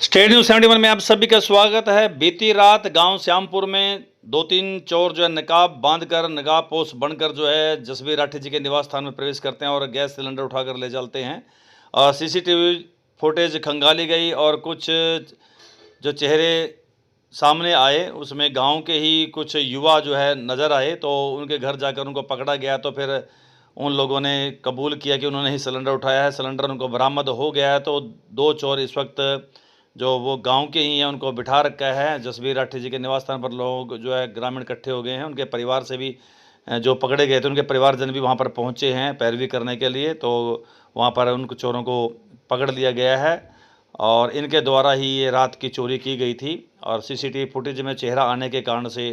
State news 71 में आप सभी का स्वागत है। बीती रात गांव श्यामपुर में दो तीन चोर जो है नकाब बांधकर नकाब पोस्ट बनकर जो है जसबीर राठी जी के निवास स्थान में प्रवेश करते हैं और गैस सिलेंडर उठाकर ले चलते हैं। और सीसीटीवी फुटेज खंगाली गई और कुछ जो चेहरे सामने आए उसमें गांव के ही कुछ युवा जो है नज़र आए, तो उनके घर जाकर उनको पकड़ा गया। तो फिर उन लोगों ने कबूल किया कि उन्होंने ही सिलेंडर उठाया है। सिलेंडर उनको बरामद हो गया है। तो दो चोर इस वक्त जो वो गांव के ही हैं उनको बिठा रखा है। जसबीर राठी जी के निवास स्थान पर लोग जो है ग्रामीण इकट्ठे हो गए हैं। उनके परिवार से भी जो पकड़े गए थे उनके परिवारजन भी वहां पर पहुंचे हैं पैरवी करने के लिए। तो वहां पर उन चोरों को पकड़ लिया गया है और इनके द्वारा ही ये रात की चोरी की गई थी। और सीसीटीवी फुटेज में चेहरा आने के कारण से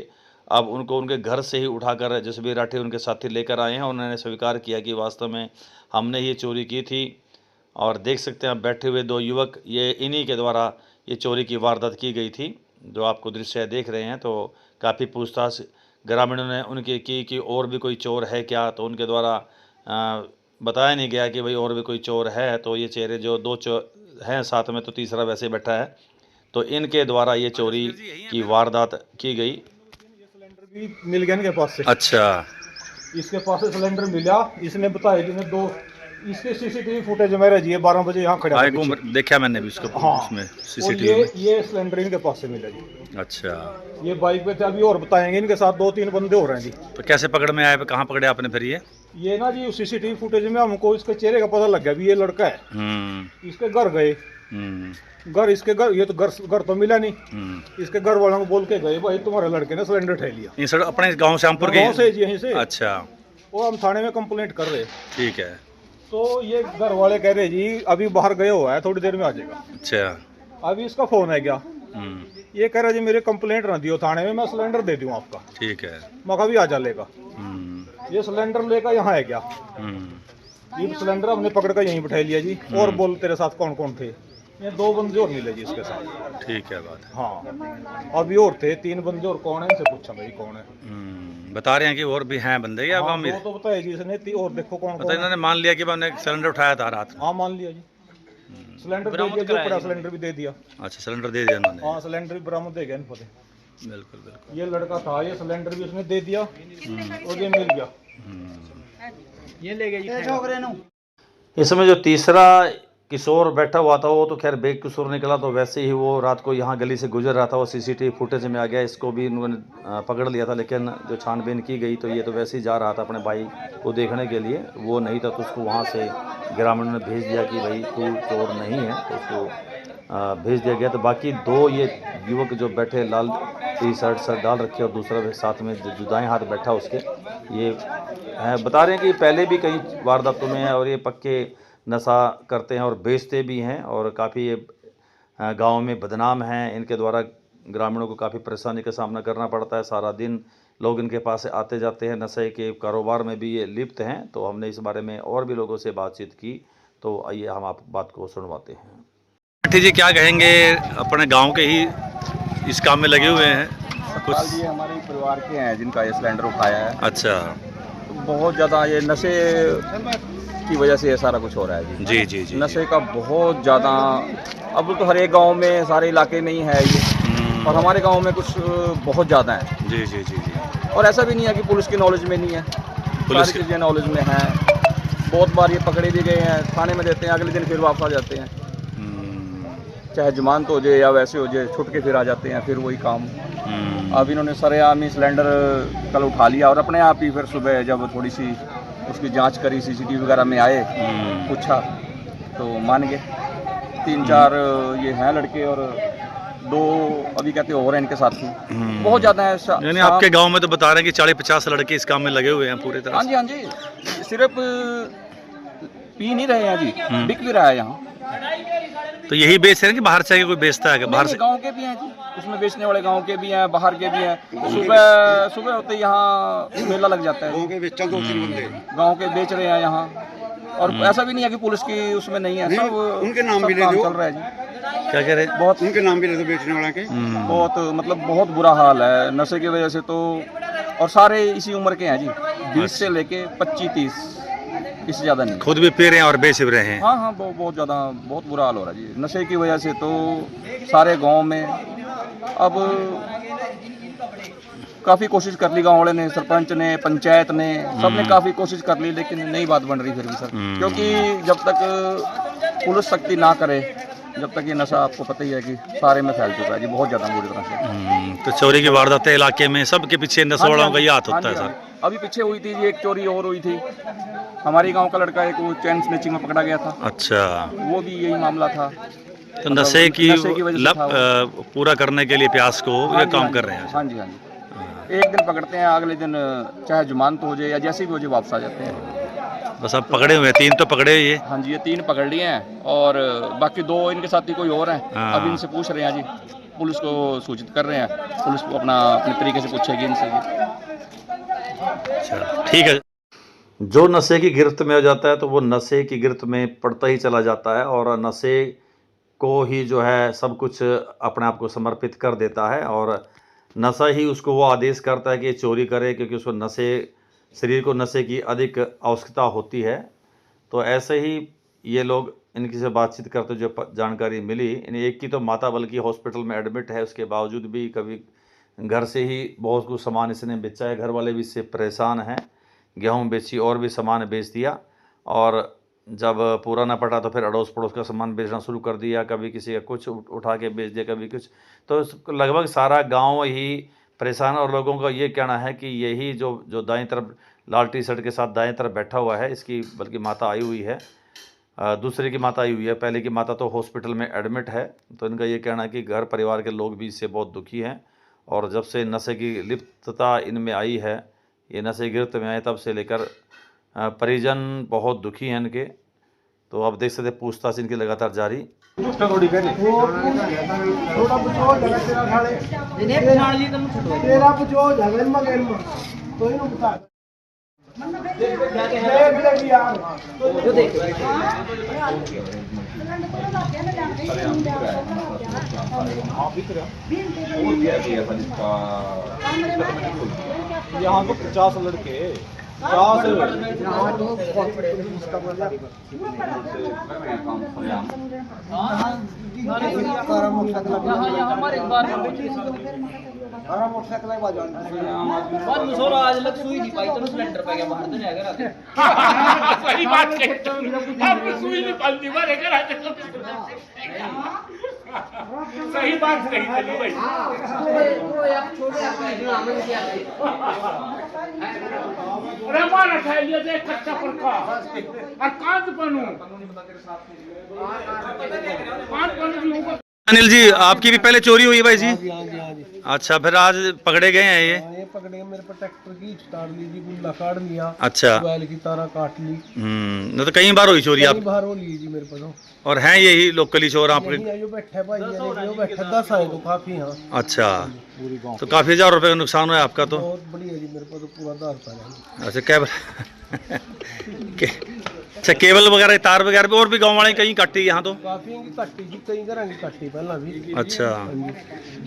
अब उनको उनके घर से ही उठाकर जसबीर राठी उनके साथी लेकर आए हैं। उन्होंने स्वीकार किया कि वास्तव में हमने ये चोरी की थी। और देख सकते हैं बैठे हुए दो युवक, ये इन्हीं के द्वारा ये चोरी की वारदात की गई थी जो आपको दृश्य देख रहे हैं। तो काफ़ी पूछताछ ग्रामीणों ने उनकी की कि और भी कोई चोर है क्या, तो उनके द्वारा बताया नहीं गया कि भाई और भी कोई चोर है। तो ये चेहरे जो दो चोर हैं साथ में, तो तीसरा वैसे बैठा है, तो इनके द्वारा ये चोरी की वारदात की गई। सिलेंडर भी मिल गया इनके पास से। अच्छा, इसके पास से सिलेंडर मिला। इसने बताया कि दो इसके सीसीटीवी फुटेज मेरे जी 12 बजे यहाँ खड़ा था। देखा मैंने भी उसको। हाँ, उसमें और सीसीटीवी में। ये सिलेंडर इनके पास से मिला जी। अच्छा, ये बाइक पे थे। अभी और बताएंगे, इनके साथ 2-3 बंदे हो रहे हैं जी। तो कैसे पकड़ में आए, कहाँ पकड़े आपने फिर ये ना जी सीसीटीवी फुटेज में हमको इसके चेहरे का पता लग गया भी ये लड़का है। इसके घर गए। इसके घर ये तो घर तो मिला नहीं। इसके घर वालों को बोल के गए भाई तुम्हारे लड़के ने सिलेंडर उठा लिया। अपने गाँव श्यामपुर के गाँव से जी, यहीं से। अच्छा, वो हम थाने में कंप्लेंट कर रहे। ठीक है। तो ये घर वाले कह रहे जी अभी बाहर गए हुआ है, थोड़ी देर में आ जाएगा। अच्छा, अभी इसका फोन है क्या, ये कह रहा जी मेरे कंप्लेंट ना दियो थाने में, मैं सिलेंडर दे दूँ आपका। ठीक है। मैं कभी आ जा लेगा। ये सिलेंडर लेकर यहाँ है क्या। ये सिलेंडर हमने पकड़ कर यहीं बैठा लिया जी। और बोल तेरे साथ कौन कौन थे। ये 2 बंदे और मिले जी इसके साथ। ठीक है बात। हाँ, अभी और थे 3 बंदे और कौन है इनसे पूछा भाई कौन है। बता रहे हैं कि और भी हैं बंदे या हाँ, वो तो बताया जी इसने। और देखो कौन मतलब इन्होंने मान लिया कि मैंने सिलेंडर उठाया था रात। हाँ मान लिया जी। सिलेंडर दे दिया, जो पड़ा सिलेंडर भी दे दिया। अच्छा, सिलेंडर दे दिया उन्होंने। हाँ, सिलेंडर भी बरामद दे गया इनको। बिल्कुल बिल्कुल। ये लड़का था, ये सिलेंडर भी उसने दे दिया और ये मिल गया। ये ले गया। इस समय जो तीसरा किशोर बैठा हुआ था वो तो खैर बेकसूर निकला। तो वैसे ही वो रात को यहाँ गली से गुजर रहा था, वो सीसीटीवी फुटेज में आ गया। इसको भी उन्होंने पकड़ लिया था, लेकिन जो छानबीन की गई तो ये तो वैसे ही जा रहा था अपने भाई को देखने के लिए। वो नहीं था तो उसको वहाँ से ग्रामीणों ने भेज दिया कि भाई तू चोर नहीं है, तो उसको भेज दिया गया। तो बाकी 2 ये युवक जो बैठे लाल टी शर्ट डाल रखे और दूसरा साथ में जो दाएँ हाथ बैठा उसके, ये बता रहे हैं कि पहले भी कई वारदातों में है और ये पक्के नशा करते हैं और बेचते भी हैं और काफ़ी ये गाँव में बदनाम हैं। इनके द्वारा ग्रामीणों को काफ़ी परेशानी का सामना करना पड़ता है। सारा दिन लोग इनके पास से आते जाते हैं। नशे के कारोबार में भी ये लिप्त हैं। तो हमने इस बारे में और भी लोगों से बातचीत की, तो आइए हम आप बात को सुनवाते हैं। राठी जी क्या कहेंगे, अपने गाँव के ही इस काम में लगे हुए हैं कुछ। ये हमारे परिवार के हैं जिनका ये सिलेंडर उठाया है। अच्छा, तो बहुत ज़्यादा ये नशे की वजह से ये सारा कुछ हो रहा है जी। जी जी जी। नशे का बहुत ज़्यादा, अब तो हर एक गांव में, सारे इलाके में ही है ये। और हमारे गांव में कुछ बहुत ज़्यादा है। जी जी जी जी। और ऐसा भी नहीं है कि पुलिस की नॉलेज में नहीं है, पुलिस सारी चीज़ें नॉलेज में हैं। बहुत बार ये पकड़े भी गए हैं, थाने में देते हैं, अगले दिन फिर वापस आ जाते हैं। चाहे जमानत हो जाए या वैसे हो जाए, छुट के फिर आ जाते हैं, फिर वही काम। अब इन्होंने सरेआम ही सिलेंडर कल उठा लिया और अपने आप ही फिर सुबह जब थोड़ी सी उसकी जांच करी, सीसीटीवी वगैरह में आए, पूछा तो मान गए। 3-4 ये हैं लड़के और 2 अभी कहते और हैं इनके साथी। बहुत ज़्यादा है। यानी आपके गांव में तो बता रहे हैं कि 40-50 लड़के इस काम में लगे हुए हैं पूरी तरह। हाँ जी, हाँ जी। सिर्फ पी नहीं रहे हैं जी, बिक भी रहा है यहाँ। तो यही बेच रहे हैं कि बाहर से कोई बेचता है? बाहर से गांव के भी हैं जी, उसमें बेचने वाले गांव के भी हैं, बाहर के भी हैं। सुबह होते यहाँ मेला लग जाता है, गांव के बेच रहे हैं यहाँ। और ऐसा भी नहीं है कि पुलिस की उसमें नहीं है, सब उनके नाम भी ले काम दो। चल रहा है जी। क्या कह रहे हैं? बहुत उनके नाम भी ले दो बेचने वाला के। बहुत मतलब बहुत बुरा हाल है नशे की वजह से तो। और सारे इसी उम्र के हैं जी, 20 से लेके 25-30। इससे ज़्यादा नहीं। खुद भी पी रहे हैं और बेच भी रहे हैं। हाँ हाँ, बहुत ज़्यादा, बहुत बुरा हाल हो रहा है जी। नशे की वजह से तो सारे गांव में अब काफ़ी कोशिश कर ली, गाँव वाले ने, सरपंच ने, पंचायत ने, सबने काफ़ी कोशिश कर ली, लेकिन नहीं बात बन रही फिर भी सर। क्योंकि जब तक पुलिस सख्ती ना करे, जब तक ये नशा, आपको पता ही है कि सारे में फैल चुका है जी, बहुत ज़्यादा बुरी तरह से। तो चोरी की वारदातें इलाके में सबके पीछे नशा वालों का ही हाथ होता है सर। अभी पीछे हुई थी जी एक चोरी और हुई थी, हमारी गांव का लड़का एक वो चैन स्नैचिंग में पकड़ा गया था। अच्छा, वो भी यही मामला था। तो नशे की वजह से लप था वो। पूरा करने के लिए प्यास को ये काम कर रहे हैं। हाँ जी, हाँ जी। एक दिन पकड़ते हैं, अगले दिन चाहे जमानत हो जाए या जैसे भी हो जाए वापस आ जाते हैं। बस अब पकड़े हुए हैं, 3 तो पकड़े ये। हाँ जी, ये 3 पकड़ लिए हैं और बाकी 2 इनके साथी कोई और हैं। हाँ। अब इनसे पूछ रहे हैं जी, पुलिस को सूचित कर रहे हैं, पुलिस को अपने तरीके से पूछेगी इनसे जी। अच्छा, ठीक है। जो नशे की गिरफ्त में हो जाता है तो वो नशे की गिरफ्त में पड़ता ही चला जाता है और नशे को ही जो है सब कुछ अपने आप को समर्पित कर देता है और नशा ही उसको वो आदेश करता है कि ये चोरी करे, क्योंकि उसको नशे, शरीर को नशे की अधिक आवश्यकता होती है। तो ऐसे ही ये लोग, इनकी से बातचीत करते जो जानकारी मिली, इन एक की तो माता बल्कि हॉस्पिटल में एडमिट है, उसके बावजूद भी कभी घर से ही बहुत कुछ सामान इसने बेचा है, घर वाले भी इससे परेशान हैं, गेहूँ बेची और भी सामान बेच दिया और जब पूरा ना पटा तो फिर अड़ोस पड़ोस का सामान बेचना शुरू कर दिया, कभी किसी का कुछ उठा के बेच दिया, कभी कुछ। तो लगभग सारा गांव ही परेशान और लोगों का ये कहना है कि यही जो दाएं तरफ लाल टी शर्ट के साथ दाएं तरफ बैठा हुआ है, इसकी बल्कि माता आई हुई है, दूसरे की माता आई हुई है, पहले की माता तो हॉस्पिटल में एडमिट है। तो इनका ये कहना है कि घर परिवार के लोग भी इससे बहुत दुखी हैं और जब से नशे की लिप्तता इनमें आई है, ये नशे की गिरफ्त में आए, तब से लेकर परिजन बहुत दुखी हैं इनके। तो आप देख सकते पूछताछ इनकी लगातार जारी। यहाँ तो 50 लड़के 50 आज लग सुई नहीं पाई तो सिलेंडर पे गया बाहर तो नहीं आएगा सही बात है, आपको सुई नहीं पालती मारे कर सही बात कही चली भाई। अरे मारा खा लिया दे कच्चा पक्का और कांच बनू अनिल जी, आपकी भी पहले चोरी हुई है भाई जी? हाँ जी, हाँ जी। अच्छा, फिर आज पकड़े गए हैं ये? ये पकड़े गए, मेरे पर ट्रैक्टर की स्टार ली जी, गुल्ला काट लिया, अच्छा, बैल की तारा काट ली, न तो कई बार हुई चोरी आप? कई बार हो ली जी मेरे पर तो। और हैं यही लोकली चोर आपके? यही है जो बैठे भाई, ये जो बैठे 10 आए तो काफी। हाँ, अच्छा, तो काफी 1000 रुपए का नुकसान हुआ आपका तो? बहुत बढ़िया जी, मेरे पर तो पूरा 10 है। अच्छा, अच्छा, केबल वगैरह, तार वगैरह भी और भी गांव वाले कहीं कट्टी यहाँ तो? काफी इनकी कट्टी जी, कई तरह की कट्टी पहला भी। अच्छा,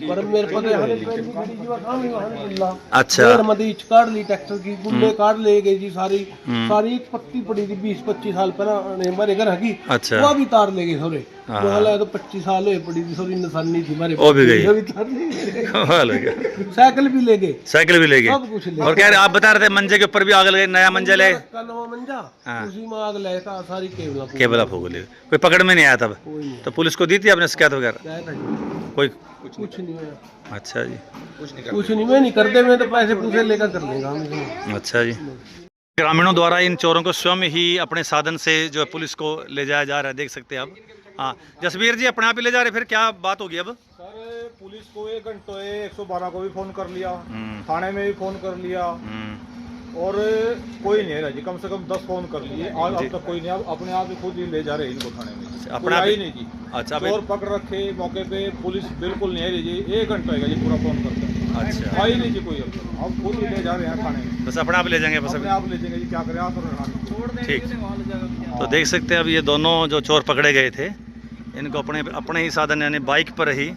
पर मेरे पर तो यहाँ पे बड़ी जी वहाँ नहीं, वहाँ नहीं गुल्ला। अच्छा, मेरे मदीच काट ली, ट्रैक्टर की गुल्ले काट ले गई जी सारी, सारी एक पत्ती पड़ी थी 20-25 साल पहले हमारे घर की। अच्छा, वो भी तार ले गए थोड़े, हाँ। वो हालांकि तो 25 साल हुए पड़ी थी, थोड़ी निशानी थी हमारे, वो भी गई। वो भी तार ले गए। कमाल हो गया। साइकिल भी ले गए, साइकिल भी ले गए। सब कुछ ले और कह रहे आप बता रहे थे मंजे के ऊपर भी आग लगे, नया मंजिल है, का नवा मंजा, हाँ। उसी में आग लगा, सारी केबल आप हो गए, कोई पकड़ में नहीं आया तब? कोई नहीं तो पुलिस को दी थी आपने शिकायत वगैरह? क्या था जी? कोई? कुछ नहीं हुआ। अच्छा जी, कुछ नहीं, मैं नहीं करते, मैं तो पैसे पूसे लेकर कर लेगा हम। अच्छा जी। ग्रामीणों द्वारा इन चोरों को स्वयं ही अपने साधन से जो है पुलिस को ले जाया जा रहा है, देख सकते हैं आप। हाँ, जसवीर जी अपने आप ही ले जा रहे, फिर क्या बात होगी अब? सर पुलिस को 1 घंटे 112 को भी फोन कर लिया, थाने में भी फोन कर लिया और कोई नहीं है जी, कम से कम 10 फोन कर लिए आज, अब तक कोई नहीं। अब अपने आप ही खुद ही ले जा रहे हैं इनको थाने में, अपने आप ही ही? नहीं जी। अच्छा, चोर पकड़ रखे मौके पे, पुलिस बिल्कुल नहीं है जी, 1 घंटा होगा जी पूरा फोन करते हैं। अच्छा, आई नहीं जी कोई, अब खुद ही ले जा रहे हैं थाने में, बस अपने आप ले जाएंगे बस अपने अभी? आप ले जाएंगे जी, क्या करें आप और। ठीक, तो देख सकते हैं अब ये दोनों जो चोर पकड़े गए थे, इनको अपने ही साधन यानी बाइक पर ही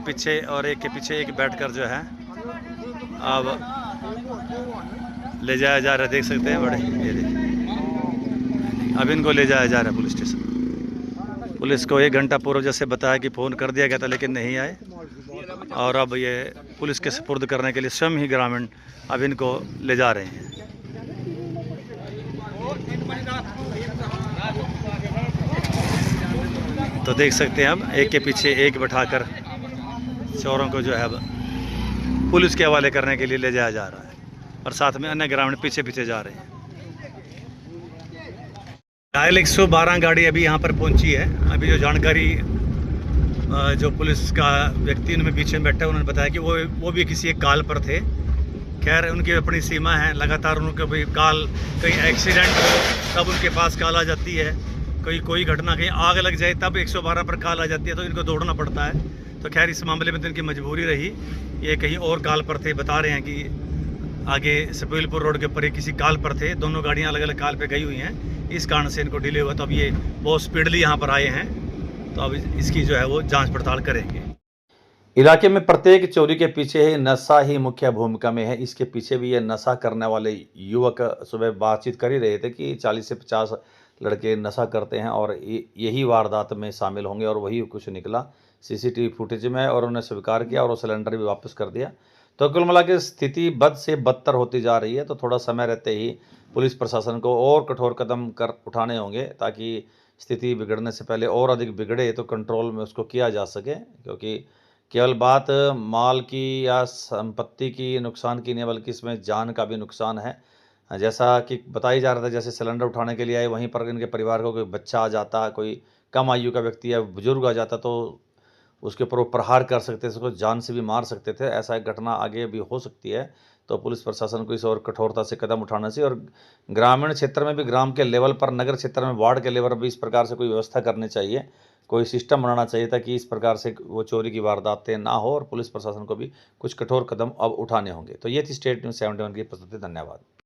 पीछे और एक के पीछे एक बैठकर जो है अब ले जाया जा रहा है, देख सकते हैं बड़े। ये देखिए अब इनको ले जाया जा रहा है पुलिस स्टेशन। पुलिस को 1 घंटा पूर्व जैसे बताया कि फ़ोन कर दिया गया था लेकिन नहीं आए, और अब ये पुलिस के सुपुर्द करने के लिए स्वयं ही ग्रामीण अब इनको ले जा रहे हैं। तो देख सकते हैं अब एक के पीछे एक बैठाकर चोरों को जो है अब पुलिस के हवाले करने के लिए ले जाया जा रहा है, और साथ में अन्य ग्रामीण पीछे पीछे जा रहे हैं। डायल 112 गाड़ी अभी यहाँ पर पहुँची है। अभी जो जानकारी जो पुलिस का व्यक्ति उनमें पीछे बैठा उन्होंने बताया कि वो भी किसी एक कॉल पर थे। खैर उनकी अपनी सीमा है, लगातार उनको भी कॉल, कहीं एक्सीडेंट हो तब उनके पास कॉल आ जाती है, कोई घटना, कहीं आग लग जाए तब 112 पर कॉल आ जाती है, तो इनको दौड़ना पड़ता है। तो खैर इस मामले में तो इनकी मजबूरी रही, ये कहीं और कॉल पर थे। बता रहे हैं कि आगे सपेलपुर रोड के ऊपर किसी कॉल पर थे, दोनों गाड़ियाँ अलग अलग कॉल पर गई हुई हैं, इस कारण से इनको डिले हुआ। तो अब ये बहुत स्पीडली यहाँ पर आए हैं, तो अब इसकी जो है वो जांच पड़ताल करेंगे। इलाके में प्रत्येक चोरी के पीछे ही नशा ही मुख्य भूमिका में है। इसके पीछे भी ये नशा करने वाले युवक सुबह बातचीत कर ही रहे थे कि 40 से 50 लड़के नशा करते हैं और यही वारदात में शामिल होंगे, और वही कुछ निकला सीसीटीवी फुटेज में, और उन्होंने स्वीकार किया और वो सिलेंडर भी वापस कर दिया। तो कुल मिला के स्थिति बद से बदतर होती जा रही है। तो थोड़ा समय रहते ही पुलिस प्रशासन को और कठोर कदम उठाने होंगे, ताकि स्थिति बिगड़ने से पहले और अधिक बिगड़े तो कंट्रोल में उसको किया जा सके। क्योंकि केवल बात माल की या संपत्ति की नुकसान की नहीं, बल्कि इसमें जान का भी नुकसान है। जैसा कि बताई जा रहा था, जैसे सिलेंडर उठाने के लिए आए, वहीं पर इनके परिवार को कोई बच्चा आ जाता, कोई कम आयु का व्यक्ति या बुजुर्ग आ जाता, तो उसके ऊपर वो प्रहार कर सकते थे, उसको जान से भी मार सकते थे। ऐसा एक घटना आगे भी हो सकती है। तो पुलिस प्रशासन को इस और कठोरता से कदम उठाना चाहिए, और ग्रामीण क्षेत्र में भी, ग्राम के लेवल पर, नगर क्षेत्र में, वार्ड के लेवल पर भी इस प्रकार से कोई व्यवस्था करनी चाहिए, कोई सिस्टम बनाना चाहिए, ताकि इस प्रकार से वो चोरी की वारदातें ना हो, और पुलिस प्रशासन को भी कुछ कठोर कदम अब उठाने होंगे। तो ये थी स्टेट न्यूज़ 71 की प्रस्तुति। धन्यवाद।